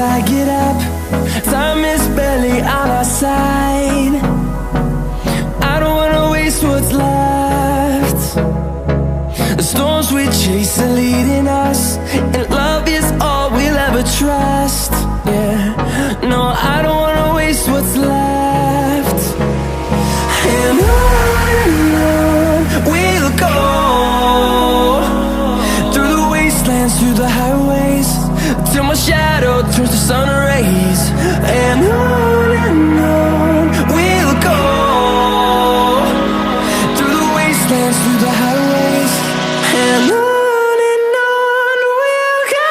I get up. Time is barely on our side. I don't wanna waste what's left. The storms we chase are leading us, and love is all we'll ever trust. Yeah, no, I don't wanna waste what's left. And on we'll go, through the wastelands, through the highways, till my shadow turns to sun rays. And on we'll go, through the wastelands, through the highways, and on we'll go.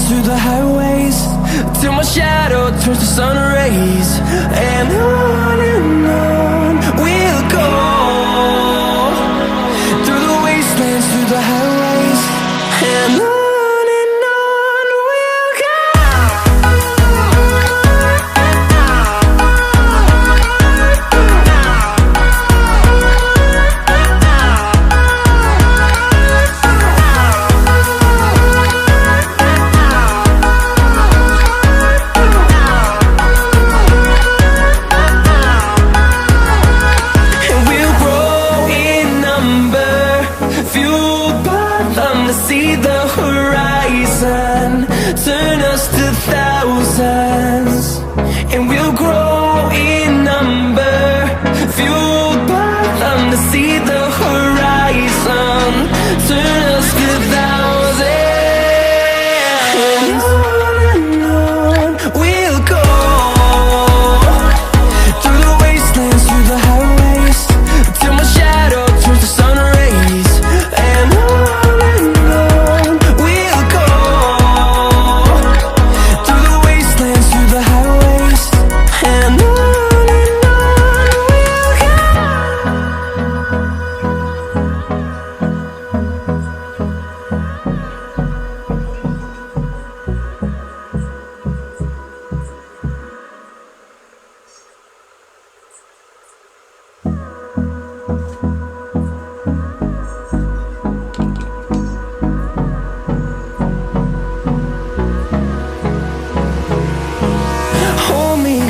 Through the highways, till my shadow turns to sun rays. And on we'll go, through the wastelands, through the highways, and on we'll go. See the horizon turn us to thousands, and we'll grow in number, fueled by them. To see the horizon turn us to thousands, and on we'll go, through the wastelands, through the highways, till my shadow turns to sun rays. And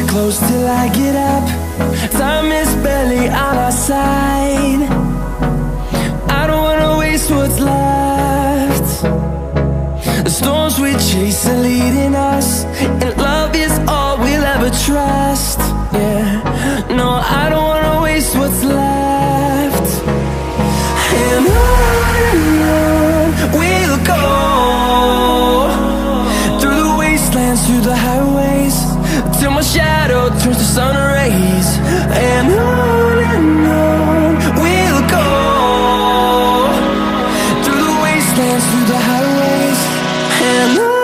close till I get up. Time is barely on our side. I don't wanna waste what's left. The storms we chase are leading us, and love is all we'll ever trust. Yeah, no, I don't wanna waste what's left. And on we'll go, through the wastelands, through the highways, till my shadow turns to sun rays. And on we'll go, through the wastelands, through the highways, and on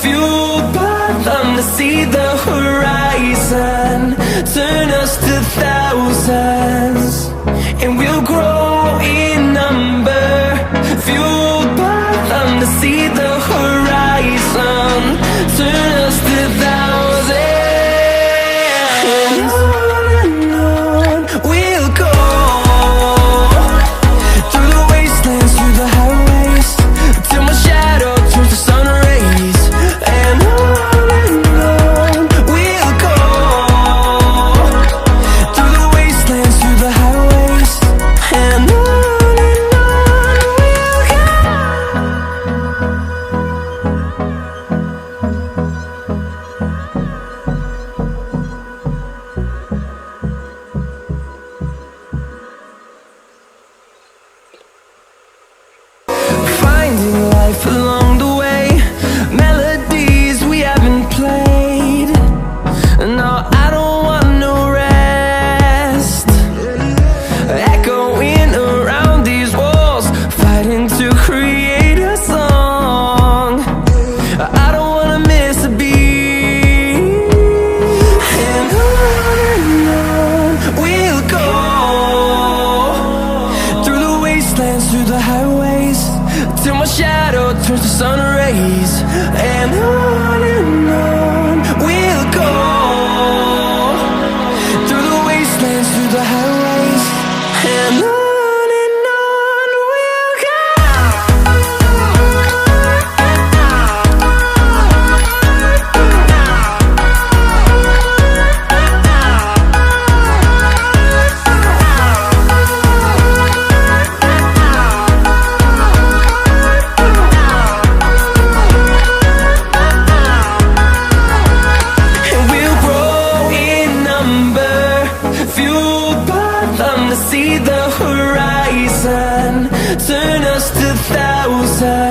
fueled by them to see the horizon, turn us to thousands, and we'll grow in number. Fueled by them to see the horizon, turn us to thousands, and on we'll go, through the wastelands, through the highways, till my shadow turns to sun rays. And on we'll go, through the wastelands, through the highways, and on we'll go. Finding life along the way, melodies we haven't played. No, I don't want no rest. Echoing around these walls, fighting to create a song. I don't wanna miss a beat. And on we'll go, through the wastelands, through the highways, till my shadow turns to sun rays. And on we'll go, through the wastelands, through the highways, and on we'll go. And we'll grow in number, fueled by them to see the horizon, turn us to thousands.